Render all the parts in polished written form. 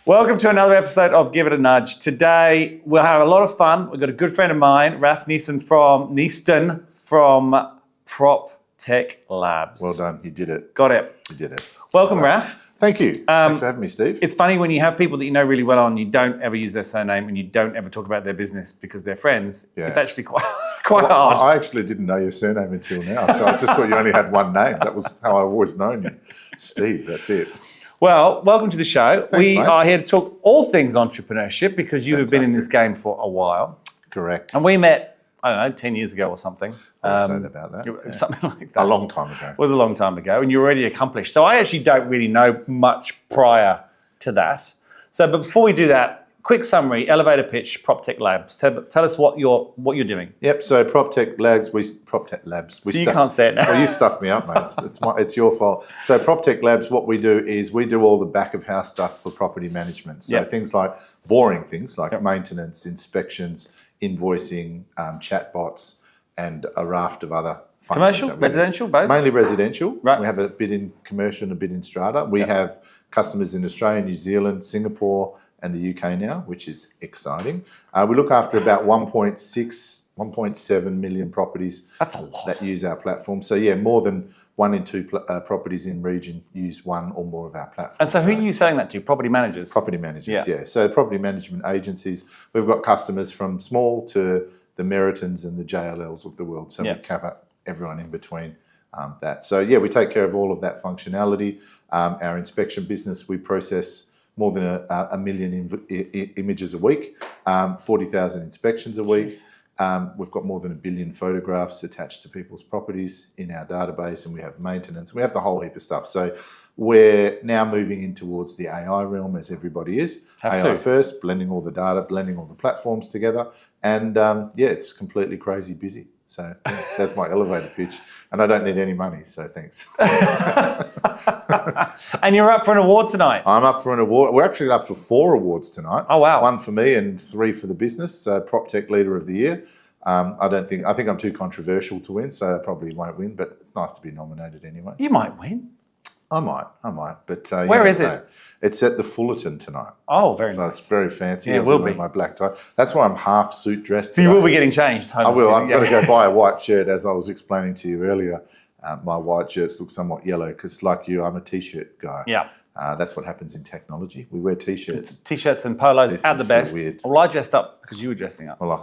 Welcome to another episode of Give It a Nudge. Today, we'll have a lot of fun. We've got a good friend of mine, Niesten from Proptech Labs. Well done, you did it. Got it. You did it. Welcome, Raf. Thank you. Thanks for having me, Steve. It's funny when you have people that you know really well and you don't ever use their surname and you don't ever talk about their business because they're friends. Yeah. It's actually quite hard. I actually didn't know your surname until now, so I just thought you only had one name. That was how I've always known you. Steve, that's it. Well, welcome to the show. Thanks, we mate. are here to talk all things entrepreneurship because you have been in this game for a while. Correct. And we met, I don't know, 10 years ago or something. I'd say about that. Yeah. Something like that. A long time ago. It was a long time ago, and you're already accomplished. So I actually don't really know much prior to that. So, but before we do that, quick summary, elevator pitch, Proptech Labs. Tell us what you're doing. Yep. So Proptech Labs, You can't say it now. Well, you stuffed me up, mate. It's your fault. So Proptech Labs, what we do is we do all the back of house stuff for property management. So things like boring things like maintenance, inspections, invoicing, chatbots, and a raft of other functions. Commercial, residential, both? Mainly residential. Right. We have a bit in commercial and a bit in strata. We have customers in Australia, New Zealand, Singapore, and the UK now, which is exciting. We look after about 1.7 million properties. That's a lot. That use our platform. So yeah, more than 1 in 2 properties in region use one or more of our platforms. And so who are you selling that to? Property managers? Property managers, yeah. So property management agencies. We've got customers from small to the Meritons and the JLLs of the world. So we cover everyone in between that. So yeah, we take care of all of that functionality. Our inspection business, we process more than a million images a week, 40,000 inspections a week. We've got more than 1 billion photographs attached to people's properties in our database, and we have maintenance. We have the whole heap of stuff. So we're now moving in towards the AI realm, as everybody is. AI first, blending all the data, blending all the platforms together. And it's completely crazy busy. So that's my elevator pitch. And I don't need any money, so thanks. And you're up for an award tonight. I'm up for an award. We're actually up for 4 awards tonight. Oh, wow. 1 for me and 3 for the business. So Proptech Leader of the Year. I think I'm too controversial to win, so I probably won't win, but it's nice to be nominated anyway. You might win. I might. But where is it? It's at the Fullerton tonight. Oh, very nice. So it's very fancy. Yeah, it will be. My black tie. That's why I'm half suit dressed. So you will be getting changed. I will. I've got to go buy a white shirt, as I was explaining to you earlier. My white shirts look somewhat yellow because, like you, I'm a t-shirt guy. Yeah. That's what happens in technology. We wear t-shirts. T-shirts and polos at the best. Weird. Well, I dressed up because you were dressing up. Well,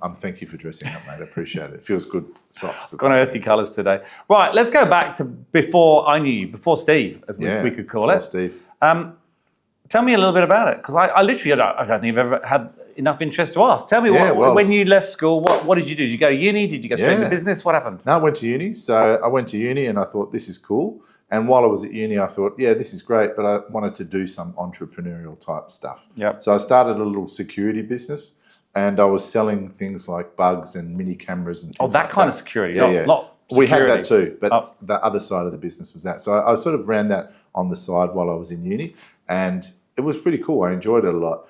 I'm thank you for dressing up, mate. I appreciate it. It feels good. Socks. Got earthy colours today. Right, let's go back to before I knew you, before Steve, as we could call it. Steve. Tell me a little bit about it, because I literally don't think I've ever had enough interest to ask. Tell me, when you left school, what did you do? Did you go to uni? Did you go straight into business? What happened? No, I went to uni. So I went to uni and I thought, this is cool. And while I was at uni, I thought, this is great, but I wanted to do some entrepreneurial type stuff. Yep. So I started a little security business and I was selling things like bugs and mini cameras and things that kind of security, not security. We had that too, but the other side of the business was that. So I sort of ran that on the side while I was in uni, and it was pretty cool. I enjoyed it a lot.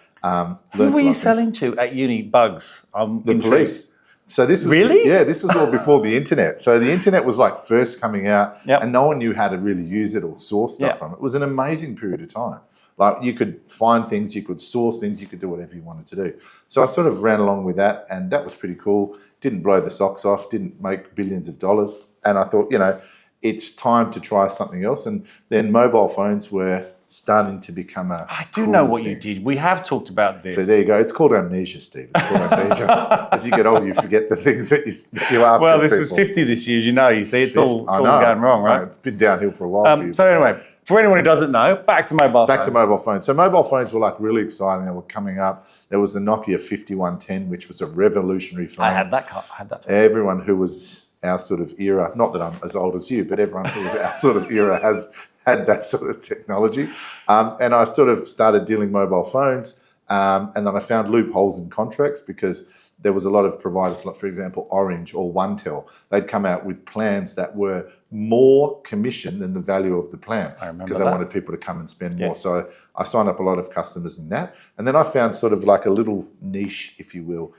Who were you selling to at uni? Bugs? The police. So this was this was all before the internet. So the internet was like first coming out, and no one knew how to really use it or source stuff from it. It was an amazing period of time. Like you could find things, you could source things, you could do whatever you wanted to do. So I sort of ran along with that, and that was pretty cool. Didn't blow the socks off, didn't make billions of dollars, and I thought, it's time to try something else. And then mobile phones were starting to become I do know what you did. We have talked about this. So there you go. It's called amnesia, Steve. It's called amnesia. As you get older, you forget the things that you ask. Well, this was 50 this year. You see, it's all going wrong, right? It's been downhill for a while for you. So anyway, for anyone who doesn't know, back to mobile phones. Back to mobile phones. So mobile phones were like really exciting. They were coming up. There was the Nokia 5110, which was a revolutionary phone. I had that. Everyone who was our sort of era, not that I'm as old as you, but everyone who was our sort of era has had that sort of technology. And I sort of started dealing mobile phones. And then I found loopholes in contracts because there was a lot of providers, like for example, Orange or OneTel. They'd come out with plans that were more commission than the value of the plan because they wanted people to come and spend more. So I signed up a lot of customers in that. And then I found sort of like a little niche, if you will,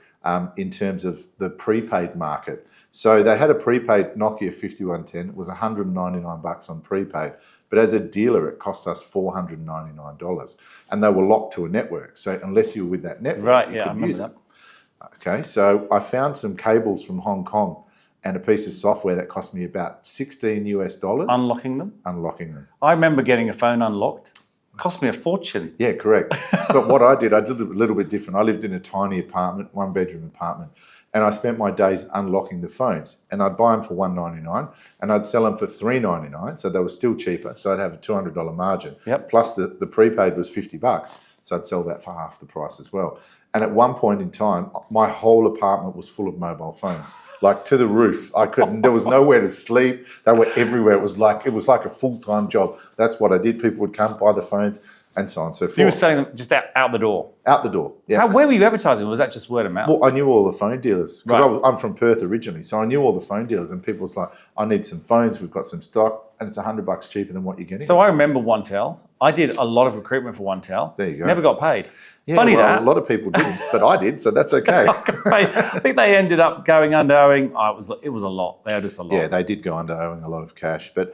in terms of the prepaid market. So they had a prepaid Nokia 5110. It was $199 on prepaid. But as a dealer, it cost us $499, and they were locked to a network. So unless you were with that network, Right, you yeah, I couldn't remember use that. it. Okay, so I found some cables from Hong Kong and a piece of software that cost me about $16 US. Unlocking them? Unlocking them. I remember getting a phone unlocked. It cost me a fortune. Yeah, correct. But what I did it a little bit different. I lived in a tiny apartment, 1-bedroom apartment, and I spent my days unlocking the phones. And I'd buy them for $199 and I'd sell them for $399, so they were still cheaper. So I'd have a $200 margin. Yep. Plus the prepaid was $50, so I'd sell that for half the price as well. And at one point in time, my whole apartment was full of mobile phones, like to the roof. I couldn't. There was nowhere to sleep. They were everywhere. It was like a full-time job. That's what I did. People would come buy the phones, and so on and so forth. So you were selling them just out the door? Out the door. Yeah. Where were you advertising? Was that just word of mouth? Well, I knew all the phone dealers because Right. I'm from Perth originally, so I knew all the phone dealers, and people was like, "I need some phones. We've got some stock, and it's $100 cheaper than what you're getting." So I remember OneTel. I did a lot of recruitment for OneTel. There you go. Never got paid. Yeah, Funny well, that. a lot of people didn't, but I did, so that's okay. I think they ended up going under owing. Oh, it was a lot. They owed us a lot. Yeah, they did go under owing a lot of cash, but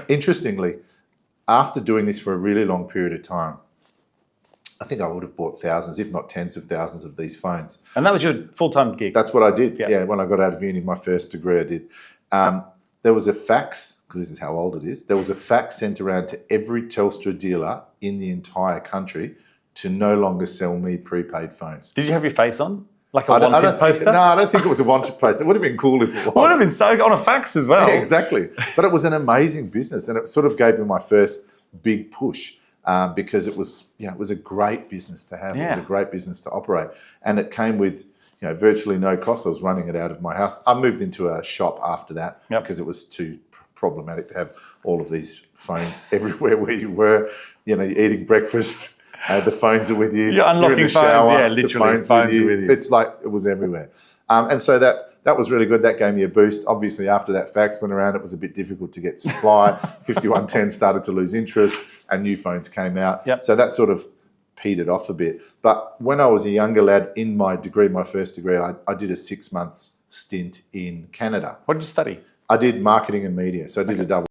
interestingly, after doing this for a really long period of time, I think I would have bought thousands, if not tens of thousands of these phones. And that was your full-time gig? That's what I did. Yeah. Yeah, when I got out of uni, my first degree I did. There was a fax, because this is how old it is, there was a fax sent around to every Telstra dealer in the entire country to no longer sell me prepaid phones. Did you have your face on? Like a I wanted don't poster? No, I don't think it was a wanted poster. It would have been cool if it was. Would have been so on a fax as well. Yeah, exactly. But it was an amazing business, and it sort of gave me my first big push because it was a great business to have. Yeah. It was a great business to operate, and it came with virtually no cost. I was running it out of my house. I moved into a shop after that because it was too problematic to have all of these phones everywhere where you were. You're eating breakfast. The phones are with you. You're unlocking in the phones, shower, yeah, literally. The phones are with you. It's like it was everywhere. And so that was really good. That gave me a boost. Obviously, after that fax went around, it was a bit difficult to get supply. 5110 started to lose interest and new phones came out. Yep. So that sort of petered off a bit. But when I was a younger lad in my first degree, I did a 6 months stint in Canada. What did you study? I did marketing and media. So I did a double